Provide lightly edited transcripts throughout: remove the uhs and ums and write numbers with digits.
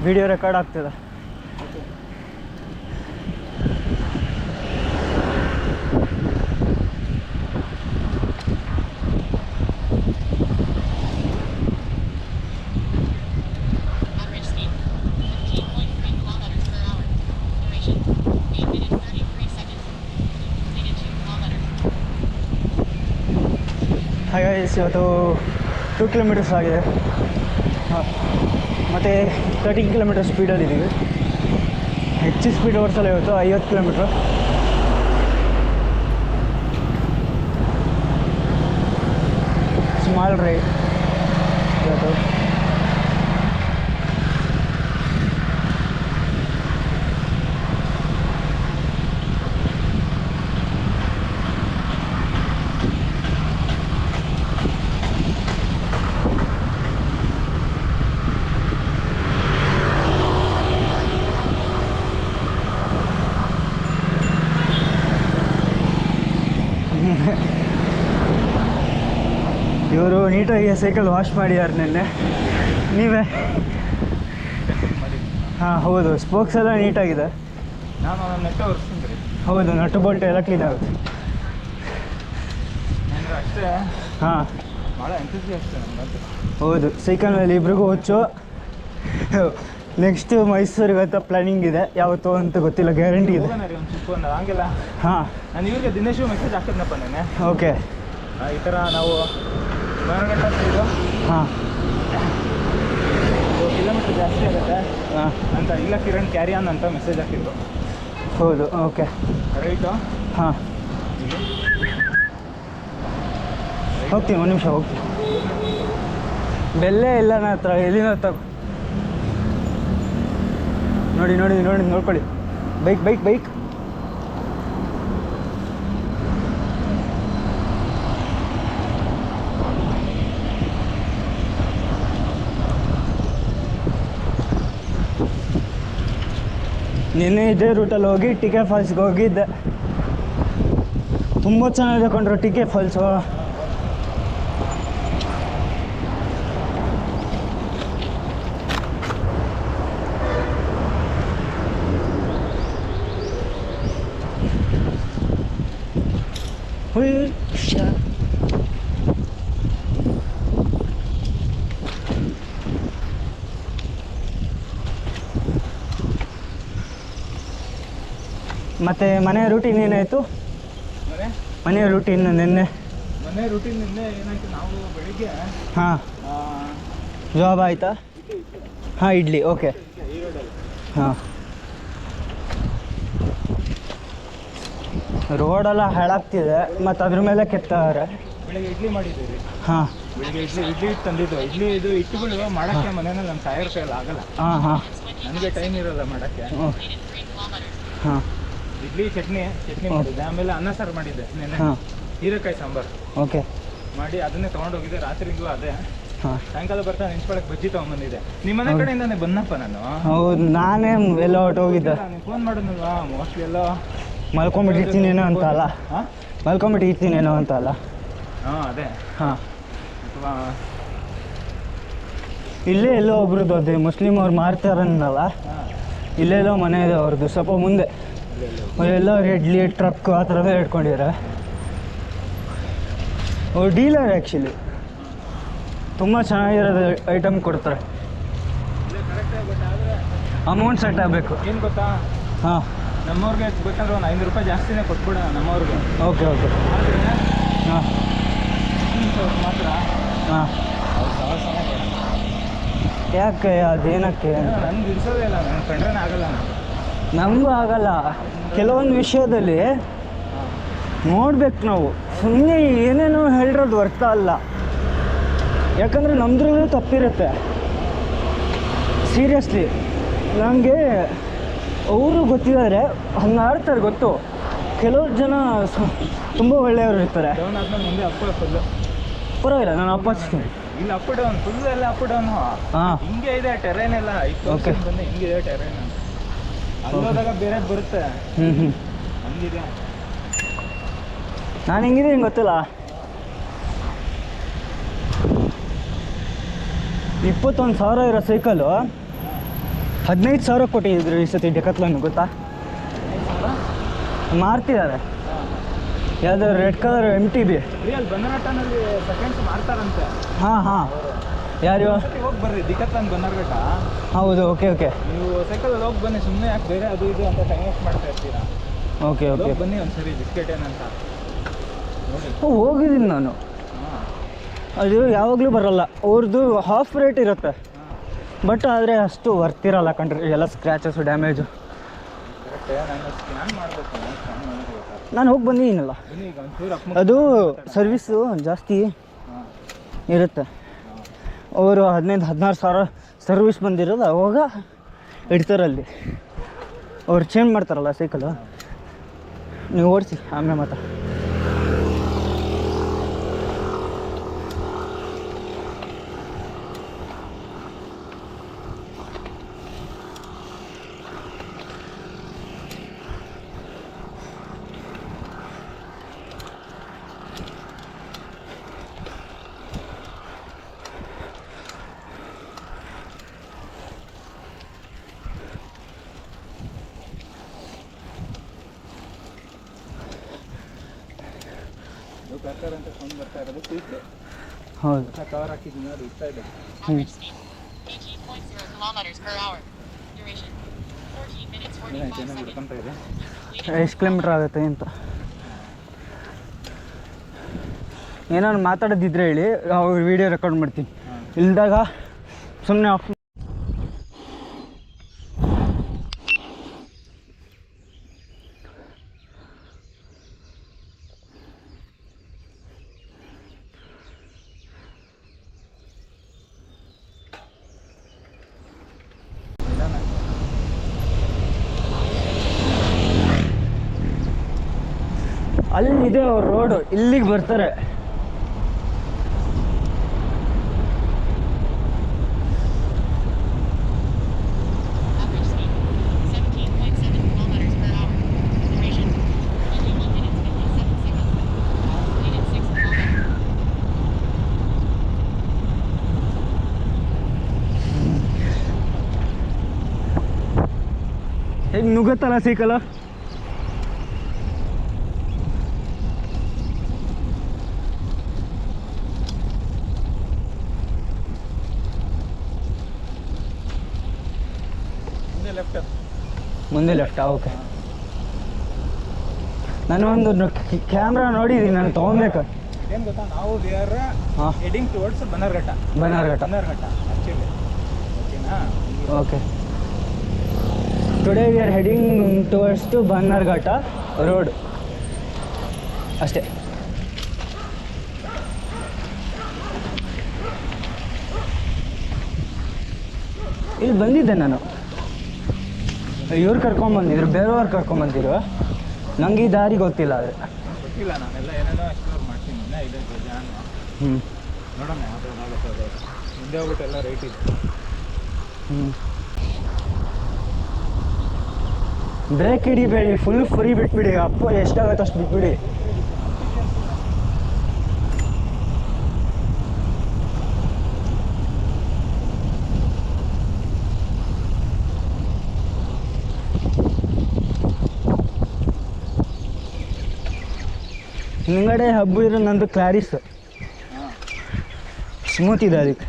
Video record ಆಗ್ತದೆ. ಹಾಗಾಗಿ ಇವತ್ತು 2 ಕಿಲೋಮೀಟರ್ಸ್ ಆಗಿದೆ. ಮತ್ತು 13 ಕಿಲೋಮೀಟರ್ ಸ್ಪೀಡಲ್ಲಿದ್ದೀವಿ. ಹೆಚ್ಚು ಸ್ಪೀಡ್ ಓಡಿಸಲ್ಲ ಇವತ್ತು, 50 ಕಿಲೋಮೀಟ್ರು. ಸ್ಮಾಲ್ ರೈಡ್ ಇವತ್ತು. ಇವರು ನೀಟಾಗಿ ಸೈಕಲ್ ವಾಶ್ ಮಾಡಿದ್ದಾರೆ ನಿನ್ನೆ. ನೀವೇ? ಹಾಂ ಹೌದು, ಸ್ಪೋಕ್ಸ್ ಎಲ್ಲ ನೀಟಾಗಿದೆ. ನಾನು ನೆಟ್ಟೆ ಒರೆಸ್ತೀನಿ. ಹೌದು, ನಟ್ಟು ಬೋಲ್ಟ್ ಎಲ್ಲ ಕ್ಲೀನ್ ಆಗುತ್ತೆ ಅಷ್ಟೇ. ಹಾಂ ಭಾಳ ಎಂಥೂಸಿಯಾಸ್ಟ್ ನಮ್ಗೆ. ಹೌದು, ಸೈಕಲ್ ಮೇಲೆ ಇಬ್ರಿಗೂ ಹುಚ್ಚು. ನೆಕ್ಸ್ಟ್ ಮೈಸೂರಿಗೆ ಅಂತ ಪ್ಲ್ಯಾನಿಂಗ್ ಇದೆ, ಯಾವತ್ತೋ ಅಂತ ಗೊತ್ತಿಲ್ಲ, ಗ್ಯಾರಂಟಿ ಇದೆ. ಹಂಗೆಲ್ಲ ಹಾಂ, ನಾನು ಇವ್ರಿಗೆ ದಿನೇಶು ಮೆಸೇಜ್ ಹಾಕಿದ್ನಪ್ಪ ನೆನ್ನೆ. ಓಕೆ, ಈ ಥರ ನಾವು ಇದು ಹಾಂ ಕಿಲೋಮೀಟ್ರ್ ಜಾಸ್ತಿ ಆಗುತ್ತೆ ಹಾಂ ಅಂತ, ಇಲ್ಲ ಕಿರಣ್ ಕ್ಯಾರಿ ಆನ್ ಅಂತ ಮೆಸೇಜ್ ಹಾಕಿದ್ರು. ಹೌದು, ಓಕೆ, ರೈಟು. ಹಾಂ ಹೋಗ್ತೀನಿ, ಒಂದು ನಿಮಿಷ ಹೋಗ್ತೀನಿ. ಬೆಲ್ಲೇ ಇಲ್ಲ ನನ್ನ ಹತ್ರ, ಎಲ್ಲಿನ ಹತ್ರ ನೋಡಿ ನೋಡಿ ನೋಡಿ ನೋಡ್ಕೊಳ್ಳಿ. ಬೈಕ್ ಬೈಕ್ ಬೈಕ್ ನಿನ್ನೆ ಇದೇ ರೂಟಲ್ಲಿ ಹೋಗಿ ಟಿಕೆ ಫಾಲ್ಸ್ಗೆ ಹೋಗಿದ್ದೆ. ತುಂಬ ಚೆನ್ನಾಗಿದೆ ಕೊಂಡ್ರು ಟಿಕೆ ಫಾಲ್ಸು. ಮತ್ತು ಮನೆ ರೂಟೀನ್ ಏನಾಯಿತು? ಮನೆ ರೂಟೀನ್ ನಿನ್ನೆ ಏನಾಯ್ತು, ನಾವು ಬೆಳಿಗ್ಗೆ ಹಾಂ ಜಾಬ್ ಆಯಿತಾ? ಹಾಂ, ಇಡ್ಲಿ, ಓಕೆ. ಹಾಂ, ರೋಡೆಲ್ಲ ಹಾಳಾಗ್ತಿದೆ, ಮತ್ತು ಅದ್ರ ಮೇಲೆ ಕೆತ್ತವ್ರೆ. ಬೆಳಿಗ್ಗೆ ಇಡ್ಲಿ ಮಾಡಿದ್ದೀವಿ. ಹಾಂ, ಬೆಳಿಗ್ಗೆ ಇಡ್ಲಿ ತಂದಿದ್ದು. ಇದು ಇಟ್ಟುಗಳು ಮಾಡೋಕ್ಕೆ ಮನೇಲಿ ನಮ್ಮ ತಾಯಿಯವ್ರ ಕೈಯಲ್ಲಿ ಆಗಲ್ಲ. ಹಾಂ ಹಾಂ, ನನಗೆ ಟೈಮ್ ಇರೋಲ್ಲ ಮಾಡೋಕ್ಕೆ. ಹಾಂ, ಇಡ್ಲಿ ಚಟ್ನಿ ಮಾಡಿದ್ದೆ. ಆಮೇಲೆ ಅನ್ನ ಸಾರು ಮಾಡಿದ್ದೆ ನೆನ್ನೆ. ಹಾಂ, ಹೀರೆಕಾಯಿ ಸಾಂಬಾರು ಓಕೆ ಮಾಡಿ ಅದನ್ನೇ ತೊಗೊಂಡೋಗಿದ್ದೆ. ರಾತ್ರಿಗೂ ಅದೇ. ಹಾಂ, ಸಾಯಂಕಾಲ ಬರ್ತಾ ನೆನ್ಸ್ಕೊಳಕ್ಕೆ ಬಜ್ಜಿ ತೊಗೊಂಬಂದಿದ್ದೆ. ನಿಮ್ಮ ಮನೆ ಕಡೆಯಿಂದಾನೆ ಬಂದಪ್ಪ ನಾನು. ಹೌದು, ನಾನೇ ಎಲ್ಲ ಹೊಟ್ಟೋಗಿದ್ದೆ. ನೀವು ಫೋನ್ ಮಾಡೋದಲ್ವಾ? ಮೋಸ್ಟ್ಲಿ ಎಲ್ಲ ಮಲ್ಕೊಂಬಿಟ್ಟಿರ್ತೀನೇನೋ ಅಂತ ಅಲ್ಲ? ಹಾಂ, ಮಲ್ಕೊಂಬಿಟ್ಟಿರ್ತೀನೇನೋ ಅಂತ ಅಲ್ಲ? ಹಾಂ ಅದೇ. ಹಾಂ, ಅಥವಾ ಇಲ್ಲೇ ಎಲ್ಲೋ ಒಬ್ರದ್ದು ಅದೇ ಮುಸ್ಲಿಮ್ ಅವ್ರು ಮಾರ್ತಾರನ್ನಲ್ಲ, ಇಲ್ಲೆಲ್ಲೋ ಮನೆ ಇದೆ ಅವ್ರದ್ದು, ಸ್ವಲ್ಪ ಮುಂದೆ. ಎಲ್ಲ ಇಡ್ಲಿ ಟ್ರಕ್ ಆ ಥರವೇ ಇಟ್ಕೊಂಡಿದ್ದಾರೆ. ಅವ್ರು ಡೀಲರ್ ಆ್ಯಕ್ಚುಲಿ, ತುಂಬ ಚೆನ್ನಾಗಿರೋದು ಐಟಮ್ ಕೊಡ್ತಾರೆ. ಅಮೌಂಟ್ ಸೆಟ್ ಆಗಬೇಕು. ಏನು ಗೊತ್ತಾ, ಹಾಂ, ನಮ್ಮವ್ರಿಗೆ ಬೇಕಾದ್ರೆ ಒಂದು 5 ರೂಪಾಯಿ ಜಾಸ್ತಿನೇ ಕೊಟ್ಬಿಡೋಣ ನಮ್ಮವ್ರಿಗೆ. Okay okay. ಆದರೆ ಹಾಂ ಮಾತ್ರ ಹಾಂ, ಅವ್ರು ಸಾವಿರ ಯಾಕೆ ಅದೇನಕ್ಕೆ? ನನ್ಗೆ ಇರಿಸೋದೇ ಇಲ್ಲ, ನನ್ನ ಕಂಡ್ರೆ ಆಗಲ್ಲ. ನಮಗೂ ಆಗಲ್ಲ. ಕೆಲವೊಂದು ವಿಷಯದಲ್ಲಿ ನೋಡ್ಬೇಕು ನಾವು, ಸುಮ್ಮನೆ ಏನೇನೋ ಹೇಳಿರೋದು ಅರ್ಥ ಅಲ್ಲ. ಯಾಕಂದರೆ ನಮ್ಮದ್ರಲ್ಲೂ ತಪ್ಪಿರುತ್ತೆ. ಸೀರಿಯಸ್ಲಿ ನನಗೆ ಅವರು ಗೊತ್ತಿದ್ದಾರೆ, ಹಂಗೆ ಆಡ್ತಾರೆ ಗೊತ್ತು. ಕೆಲವ್ರು ಜನ ತುಂಬ ಒಳ್ಳೆಯವರು ಇರ್ತಾರೆ. ಡೌನ್ ಆದ್ಮೇಲೆ ಮುಂದೆ ಅಪ್ ಫುಲ್ಲು ಪರವಾಗಿಲ್ಲ, ನಾನು ಅಪ್ಪಾಚ್ತೀನಿ. ಇಲ್ಲ ಅಪ್ ಡೌನ್ ಫುಲ್ ಎಲ್ಲ ಅಪ್ ಡೌನು. ಹಾಂ, ಹಿಂಗೆ ಇದೆ ಟೆರೈನ್ ಎಲ್ಲ. ಓಕೆ, ಬಂದು ಹಿಂಗಿದೆ ಟೆರೈನ್. ಅಲ್ಲೋದಾಗ ಬೇರೆದು ಬರುತ್ತೆ. ಹಂಗಿದೆ. ನಾನು ಹೆಂಗಿದ್ದೀನಿ ಗೊತ್ತಿಲ್ಲ. 21,000 ಇರೋ ಸೈಕಲು 15,000 ಕೊಟ್ಟಿದ್ರು ಈ ಸತಿ ಡೆಕಾಥ್ಲಾನ್, ಗೊತ್ತಾ? ಮಾರ್ತಿದ್ದಾರೆ. ಯಾವುದು ರೆಡ್ ಕಲರ್ MTB. ರಿಯಲ್ ಬನ್ನರ್ಘಟ್ಟನಲ್ಲಿ ಸೆಕೆಂಡ್ಸ್ ಮಾಡ್ತಾರಂತೆ. ಹಾಂ ಯಾರು? ಹೋಗಿ ಬರ್ರಿ ಡಿಕಾಥ್ಲಾನ್ ಬನ್ನರ್ಘಟ್ಟ. ಹೌದು, ಓಕೆ. ನೀವು ಸೈಕಲಲ್ಲಿ ಹೋಗಿ ಬನ್ನಿ, ಸುಮ್ಮನೆ ಯಾಕೆ ಬೇರೆ ಅದು ಇದು ಅಂತ ಟೈಮ್ ವೇಸ್ಟ್ ಮಾಡ್ತಾ ಇರ್ತೀರಾ. ಓಕೆ ಬನ್ನಿ ಒಂದ್ಸರಿ ಬಿಸ್ಕೆಟ್ ಏನಂತ ನೋಡಿ. ಹೋಗಿದ್ದೀನಿ ನಾನು. ಅದು ಯಾವಾಗಲೂ ಬರಲ್ಲ, ಅವ್ರದ್ದು ಹಾಫ್ ರೇಟ್ ಇರುತ್ತೆ. ಬಟ್ ಆದರೆ ಅಷ್ಟು ವರ್ತಿರಲ್ಲ ಕಣ್ರಿ, ಎಲ್ಲ ಸ್ಕ್ರ್ಯಾಚಸ್ಸು ಡ್ಯಾಮೇಜು. ನಾನು ಹೋಗಿ ಬಂದಿದ್ದೀನಲ್ಲ, ಅದು ಸರ್ವಿಸು ಜಾಸ್ತಿ ಇರುತ್ತೆ. ಅವರು 15-16 ಸಾವಿರ ಸರ್ವಿಸ್ ಬಂದಿರೋದು, ಅವಾಗ ಇಡ್ತಾರಲ್ಲಿ. ಅವ್ರು ಚೇಂಜ್ ಮಾಡ್ತಾರಲ್ಲ ಸೈಕಲು, ನೀವು ಓಡಿಸಿ ಆಮೇಲೆ ಮಾತ್ರ. ಅಂತ ಸೌಂಡ್ ಬರ್ತಾ ಇರೋದು ಕ್ವಿಕ್. ಹೌದು, ಕವರ್ ಹಾಕಿದ್ದೀನಿ ನೋಡಿ, ಇಷ್ಟ ಇದೆ. ಹಿಡ್ಕೊಂತ ಇದೆ. ಎಷ್ಟು ಕಿಲೋಮೀಟ್ರ್ ಆಗುತ್ತೆ ಅಂತ ಏನಾದ್ರು ಮಾತಾಡೋದಿದ್ರೆ ಹೇಳಿ, ಅವ್ರ ವಿಡಿಯೋ ರೆಕಾರ್ಡ್ ಮಾಡ್ತೀನಿ. ಇಲ್ದಾಗ ಸುಮ್ಮನೆ ಆಫ್. ಅಲ್ಲಿದೆ ಅವ್ರ ರೋಡು, ಇಲ್ಲಿಗೆ ಬರ್ತಾರೆ. ಹೇಗೆ ನುಗ್ಗತ್ತಲ್ಲ ಸೈಕಲ್. ಮುಂದೆ ಲೆಫ್ಟಾ? ಓಕೆ. ನಾನು ಒಂದು ಕ್ಯಾಮ್ರಾ ನೋಡಿದ್ದೀನಿ, ನಾನು ತೊಗೊಬೇಕು. ಏನು ಗೊತ್ತಾ, ನಾವು we are heading towards Bannerghatta actually. ಓಕೆನಾ? Okay. Today we are heading towards to Bannerghatta road ಅಷ್ಟೇ. ಇಲ್ಲಿ ಬಂದಿದ್ದೆ ನಾನು, ಇವ್ರು ಕರ್ಕೊಂಬಂದಿದ್ರು, ಬೇರೆಯವ್ರು ಕರ್ಕೊಂಬಂದಿದ್ರು. ನಂಗೆ ಈ ದಾರಿ ಗೊತ್ತಿಲ್ಲ. ಆದರೆ ಗೊತ್ತಿಲ್ಲ, ನಾನೆಲ್ಲ ಏನೇನೋ ಎಕ್ಸ್ಪ್ಲೋರ್ ಮಾಡ್ತೀನಿ. ಇನ್ನೂ ಇದೆ ಜಾನ್. ನೋಡೋಣ ಯಾವ್ದು ಆಗುತ್ತೆ. ಮುಂದೆ ಹೋಗ್ಬಿಟ್ಟು ಎಲ್ಲ ರೈಟ್ ಇದೆ. ಬ್ರೇಕ್ ಹಿಡಿಬೇಡಿ, ಫುಲ್ ಫ್ರೀ ಬಿಟ್ಬಿಡಿ. ಅಪ್ಪ ಎಷ್ಟಾಗತ್ತೆ ಅಷ್ಟು ಬಿಟ್ಬಿಡಿ. ಹಿಂಗಡೆ ಹಬ್ಬ ಇರೋ ನಂದು ಕ್ಲಾರಿಸ್ ಸ್ಮೂತ್ ಇದೆ ಅದಕ್ಕೆ.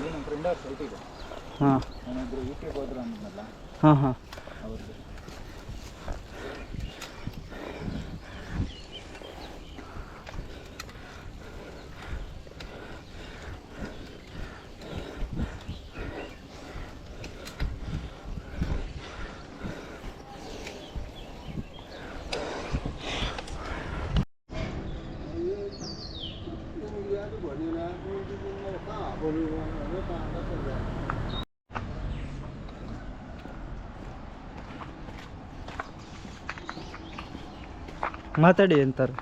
ನಮ್ಮ ಫ್ರೆಂಡ್ ಅವ್ರ ಸೈಟ್ ಇದೆ. ಹಾಂ, ನಾನಿದ್ರು UK ಹೋದ್ರು ಅಂದ್ನಲ್ಲ, ಹಾಂ ಅವ್ರದ್ದು. ಮಾತಾಡಿ ಅಂತಾರೆ.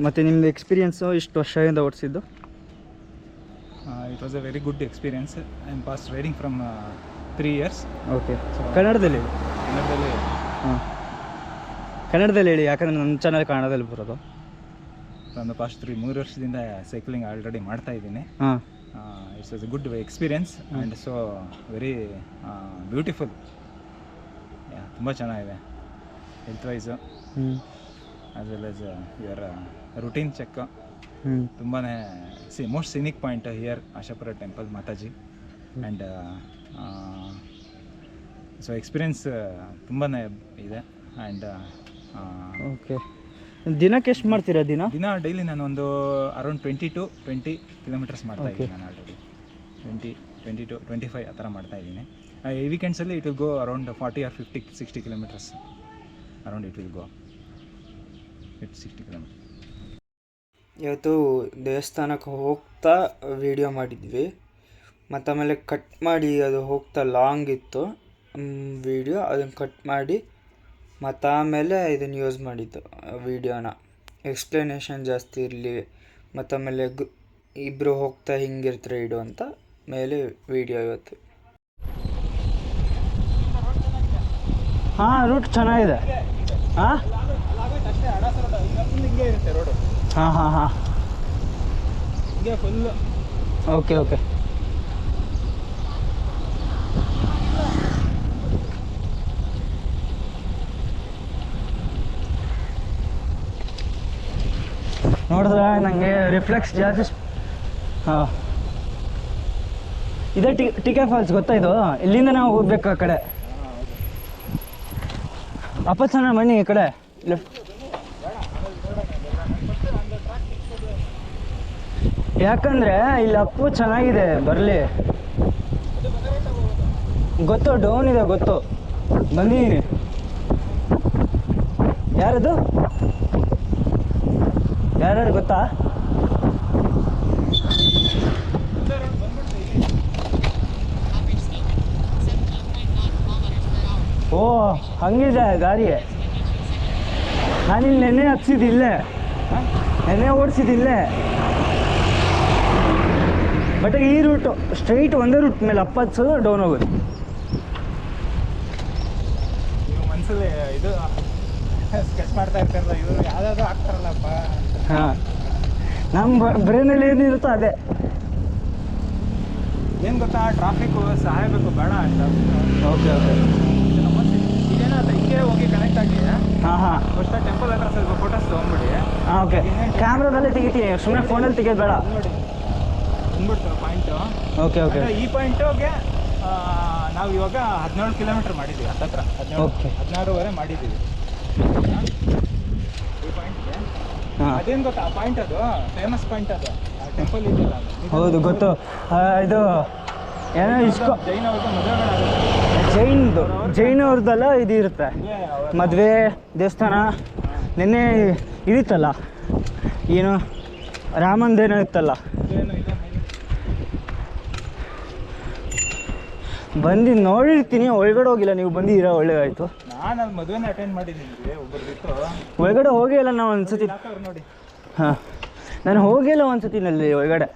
ಮತ್ತು ನಿಮ್ಮದು ಎಕ್ಸ್ಪೀರಿಯೆನ್ಸು ಇಷ್ಟು ವರ್ಷದಿಂದ ಓಡಿಸಿದ್ದು? It was a very good experience. I am past riding from 3 years. Okay, ಕನ್ನಡದಲ್ಲಿ ಕನ್ನಡದಲ್ಲಿ ಹಾಂ, ಕನ್ನಡದಲ್ಲಿ ಹೇಳಿ, ಯಾಕಂದರೆ ನನ್ನ ಚಾನಲ್ ಕನ್ನಡದಲ್ಲಿ ಬರೋದು. ಒಂದು ಪಾಸ್ಟ್ 3 ವರ್ಷದಿಂದ ಸೈಕ್ಲಿಂಗ್ ಆಲ್ರೆಡಿ ಮಾಡ್ತಾ ಇದ್ದೀನಿ. ಹಾಂ, it's was a good experience and so very beautiful. ತುಂಬ ಚೆನ್ನಾಗಿದೆ health wise as well as your routine check. ತುಂಬಾ most scenic point here Ashapura temple Mataji. And so experience ತುಂಬಾ ಇದೆ. ಆ್ಯಂಡ್ ಓಕೆ, ದಿನಕ್ಕೆ ಎಷ್ಟು ಮಾಡ್ತೀರಾ? ದಿನ ಡೈಲಿ ನಾನು ಒಂದು ಅರೌಂಡ್ 20 ಕಿಲೋಮೀಟರ್ಸ್ ಮಾಡ್ತಾ ಇದ್ದೀನಿ. ನಾನು ಆಲ್ರೆಡಿ 20 to 25 ಆ ಥರ ಮಾಡ್ತಾ ಇದ್ದೀನಿ. ಈ ವೀಕೆಂಡ್ಸಲ್ಲಿ it will go around 40 or 50 60 kilometres around it will go 60 kilometre. ಇವತ್ತು ದೇವಸ್ಥಾನಕ್ಕೆ ಹೋಗ್ತಾ ವಿಡಿಯೋ ಮಾಡಿದ್ವಿ, ಮತ್ತು ಆಮೇಲೆ ಕಟ್ ಮಾಡಿ ಅದು ಹೋಗ್ತಾ ಲಾಂಗ್ ಇತ್ತು ವಿಡಿಯೋ, ಅದನ್ನು ಕಟ್ ಮಾಡಿ ಮತ್ತು ಆಮೇಲೆ ಇದನ್ನು ಯೂಸ್ ಮಾಡಿದ್ದು ವಿಡಿಯೋನ. ಎಕ್ಸ್ಪ್ಲನೇಷನ್ ಜಾಸ್ತಿ ಇರಲಿ, ಮತ್ತು ಆಮೇಲೆ ಇಬ್ಬರು ಹೋಗ್ತಾ ಹಿಂಗಿರ್ತಾರೆ ಇಡು ಅಂತ ಮೇಲೆ ವಿಡಿಯೋ ಇವತ್ತು. ಹಾಂ, ರೂಟ್ ಚೆನ್ನಾಗಿದೆ. ಹಾಂ ಹಿಂಗೆ ಇರುತ್ತೆ ರೋಡು. ಹಾಂ ಹಾಂ ಹಾಂ, ಹಿಂಗೆ ಫುಲ್ಲು. Okay okay. ನೋಡಿದ್ರೆ ನನಗೆ ರಿಫ್ಲೆಕ್ಸ್ ಜಾಸ್ತಿ. ಹಾಂ, ಇದೇ ಟಿಕೆ ಫಾಲ್ಸ್ ಗೊತ್ತಾ? ಇದು ಇಲ್ಲಿಂದ ನಾವು ಹೋಗ್ಬೇಕು ಆ ಕಡೆ. ಅಪ್ಪಚ್ಚನ ಮಣ್ಣಿ ಈ ಕಡೆ ಲೆಫ್ಟ್. ಯಾಕಂದರೆ ಇಲ್ಲಿ ಅಪ್ಪು ಚೆನ್ನಾಗಿದೆ, ಬರಲಿ. ಗೊತ್ತು, ಡೌನ್ ಇದೆ, ಗೊತ್ತು, ಬಂದಿದ್ದೀನಿ. ಯಾರದು? ಯಾರ್ಯಾರು ಗೊತ್ತಾ? ಓ, ಹಂಗಿದೆ ಗಾಡಿ. ನಾನಿಲ್ಲಿ ನೆನ್ನೆ ಹಚ್ಚಿದ್ದಿಲ್ಲೇ, ನೆನ್ನೆ ಓಡಿಸಿದ್ದಿಲ್ಲೇ. ಬಟ್ ಈ ರೂಟು ಸ್ಟ್ರೈಟ್ ಒಂದೇ ರೂಟ್ ಮೇಲೆ ಅಪ್ ಹಚ್ಚೋದು, ಡೌನ್ ಹೋಗೋದು. ನೀವು ಮನಸ್ಸಲ್ಲಿ ಇದು ಸ್ಕೆಚ್ ಮಾಡ್ತಾ ಇರ್ತಾರಲ್ಲ, ಇವರು ಯಾವುದಾದ್ರು ಆಗ್ತಾರಲ್ಲಪ್ಪ. ಹಾಂ, ನಮ್ಮ ಬ್ರೈನಲ್ಲಿ ಏನಿರುತ್ತೋ ಅದೇ. ಏನು ಗೊತ್ತಾ, ಟ್ರಾಫಿಕ್ಕು ಸಹಾಯ ಬೇಕು ಬೇಡ ಅಂತ. Okay okay. ಇದೇನಾದ್ರೆ ಹಿಂಗೆ ಹೋಗಿ ಕನೆಕ್ಟ್ ಆಗಿ ಹಾಂ ಹಾಂ, ಫಸ್ಟ್ ಟೆಂಪಲ್ ಹತ್ರ ಸ್ವಲ್ಪ ಫೋಟೋಸ್ ತೊಗೊಂಡ್ಬಿಡಿ. ಹಾಂ ಓಕೆ. ಕ್ಯಾಮ್ರಾದಲ್ಲೇ ತೆಗಿತೀನಿ, ಸುಮ್ಮನೆ ಫೋನಲ್ಲಿ ತೆಗಿಯೋದು ಬೇಡ. ನೋಡಿ ಬಂದ್ಬಿಡ್ತು ಪಾಯಿಂಟು. Okay okay. ಈ ಪಾಯಿಂಟಿಗೆ ನಾವು ಇವಾಗ 17 ಕಿಲೋಮೀಟರ್ ಮಾಡಿದ್ದೀವಿ. ಹತ್ತತ್ರ 16 ಮಾಡಿದ್ದೀವಿ ಈ ಪಾಯಿಂಟ್ಗೆ. ಅದೇನು ಗೊತ್ತಾ, ಆ ಪಾಯಿಂಟ್ ಅದು ಫೇಮಸ್ ಪಾಯಿಂಟ್, ಅದು ಟೆಂಪಲ್ ಇದೆಯಲ್ಲ. ಹೌದು ಗೊತ್ತು. ಇದು ಏನೋ ಇಸ್ಕೋ ಜೈನ್ ಅವ್ರಿಗೆ ಮದುವೆಗಳಾಗುತ್ತೆ. ಜೈನವ್ರದ್ದೆಲ್ಲ ಇದು ಇರುತ್ತೆ, ಮದುವೆ ದೇವಸ್ಥಾನ. ನಿನ್ನೆ ಇದಿತ್ತಲ್ಲ, ಏನು ರಾಮಂದೇನೋ ಇತ್ತಲ್ಲ, ಬಂದು ನೋಡಿರ್ತೀನಿ. ಒಳಗಡೆ ಹೋಗಿಲ್ಲ, ನೀವು ಬಂದಿದ್ದೀರಾ, ಒಳ್ಳೇದಾಯಿತು. ನಾನು ಅಲ್ಲಿ ಮದುವೆನ ಅಟೆಂಡ್ ಮಾಡಿದ್ದೀನಿ ಒಬ್ಬರು ಬಿಟ್ಟು. ಒಳಗಡೆ ಹೋಗಿಲ್ಲ ನಾವು ಒಂದ್ಸತಿ. ನೋಡಿ. ಹಾಂ, ನಾನು ಹೋಗಿಲ್ಲ ಒಂದ್ಸತಿ ನಲ್ಲಿ ಒಳಗಡೆ.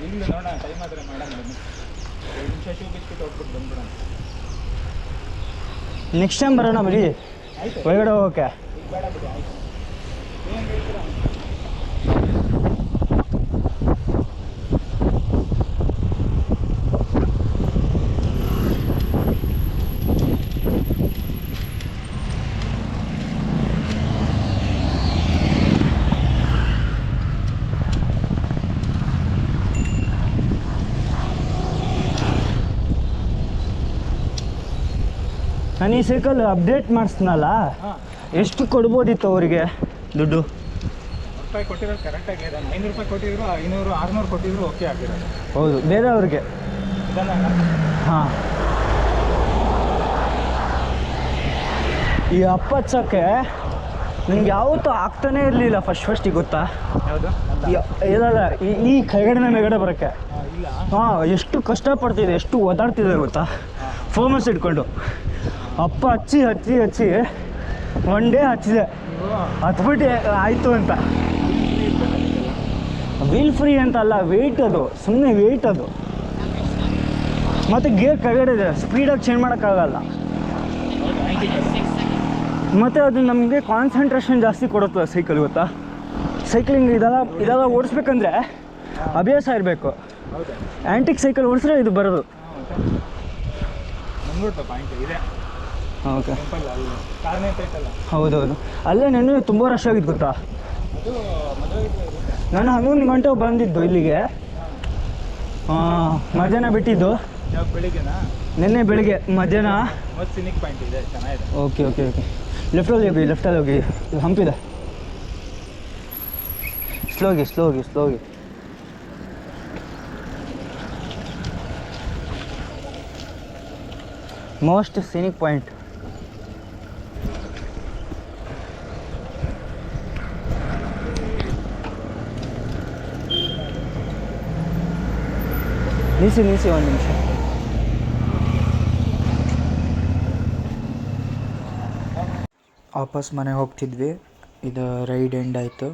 ಇಲ್ಲಿ ನೋಡೋಣ, ಟೈಮ್ ಆದರೆ ಮಾಡೋಣ. 2 ನಿಮಿಷ ಶೂ ಬಿಸ್ಕಿಟ್ ಹೋಗ್ಬಿಟ್ಟು ಬಂದ್ಬಿಡೋಣ. ನೆಕ್ಸ್ಟ್ ಟೈಮ್ ಬರೋಣ ಬರೀ ಒಳಗಡೆ ಹೋಗೋಕ್ಕೆ. ಈಗ ಬೇಡ ಬಿಡಿ, ಆಯಿತು. ಏನು ಹೇಳ್ತೀರಾ? ನಾನು ಈ ಸೈಕಲ್ ಅಪ್ಡೇಟ್ ಮಾಡಿಸ್ನಲ್ಲ, ಎಷ್ಟು ಕೊಡ್ಬೋದಿತ್ತು ಅವರಿಗೆ ದುಡ್ಡು? ರೂಪಾಯಿ ಕೊಟ್ಟಿರೋದು ಕರೆಕ್ಟಾಗಿ ಇದೆ. 500 ರೂಪಾಯಿ ಕೊಟ್ಟಿದ್ರು, 500 600 ಕೊಟ್ಟಿದ್ರು ಓಕೆ ಆಗಿರೋದು. ಹೌದು, ಬೇರೆಯವ್ರಿಗೆ. ಹಾಂ, ಈ ಅಪ್ಪ ಹಚ್ಚೋಕ್ಕೆ ನನಗೆ ಯಾವತ್ತೂ ಆಗ್ತಾನೇ ಇರಲಿಲ್ಲ ಫಸ್ಟಿಗೆ, ಗೊತ್ತಾ? ಯಾವುದು? ಇಲ್ಲ, ಈ ಕೆಳಗಡೆ ಮೇಗಡೆ ಬರೋಕ್ಕೆ. ಇಲ್ಲ. ಹಾಂ, ಎಷ್ಟು ಕಷ್ಟಪಡ್ತಿದೆ, ಎಷ್ಟು ಓದಾಡ್ತಿದೆ ಗೊತ್ತಾ, ಫೋಮಸ್ ಇಟ್ಕೊಂಡು. ಅಪ್ಪ ಹಚ್ಚಿ ಹಚ್ಚಿ ಹಚ್ಚಿ ಒನ್ ಡೇ ಹಚ್ಚಿದೆ, ಹತ್ಬಿಟ್ಟು ಆಯಿತು ಅಂತ. ವೀಲ್ ಫ್ರೀ ಅಂತ ಅಲ್ಲ, ವೆಯ್ಟ್ ಅದು, ಸುಮ್ಮನೆ ವೆಯ್ಟ್ ಅದು. ಮತ್ತು ಗೇರ್ ಕೆಳಗಡೆ ಇದೆ, ಸ್ಪೀಡಾಗಿ ಚೇಂಜ್ ಮಾಡೋಕ್ಕಾಗಲ್ಲ. ಮತ್ತು ಅದು ನಮಗೆ ಕಾನ್ಸಂಟ್ರೇಷನ್ ಜಾಸ್ತಿ ಕೊಡುತ್ತೆ ಸೈಕಲ್, ಗೊತ್ತಾ? ಸೈಕ್ಲಿಂಗ್ ಇದೆಲ್ಲ ಓಡಿಸ್ಬೇಕಂದ್ರೆ ಅಭ್ಯಾಸ ಇರಬೇಕು. ಆ್ಯಂಟಿಕ್ ಸೈಕಲ್ ಓಡಿಸಿದ್ರೆ ಇದು ಬರೋದು. ಓಕೆ, ಹೌದೌದು. ಅಲ್ಲೇ ನೆನ್ನೆ ತುಂಬ ರಶ್ ಆಗಿದ್ದು, ಗೊತ್ತಾ? ನಾನು 11 ಗಂಟೆ ಬಂದಿದ್ದು ಇಲ್ಲಿಗೆ, ಮಧ್ಯಾಹ್ನ ಬಿಟ್ಟಿದ್ದು. ನಿನ್ನೆ ಬೆಳಿಗ್ಗೆ ಮಧ್ಯಾಹ್ನ. ಓಕೆ ಓಕೆ ಓಕೆ, ಲೆಫ್ಟಲ್ಲಿ ಹೋಗಿ ಹಂಪಿದೆ. ಸ್ಲೋಗಿ. Most scenic point. ನಿಲ್ಲಿಸಿ 1 ನಿಮಿಷ. ವಾಪಸ್ ಮನೆಗೆ ಹೋಗ್ತಿದ್ವಿ. ಇದು ರೈಡ್ ಎಂಡ್ ಆಯಿತು.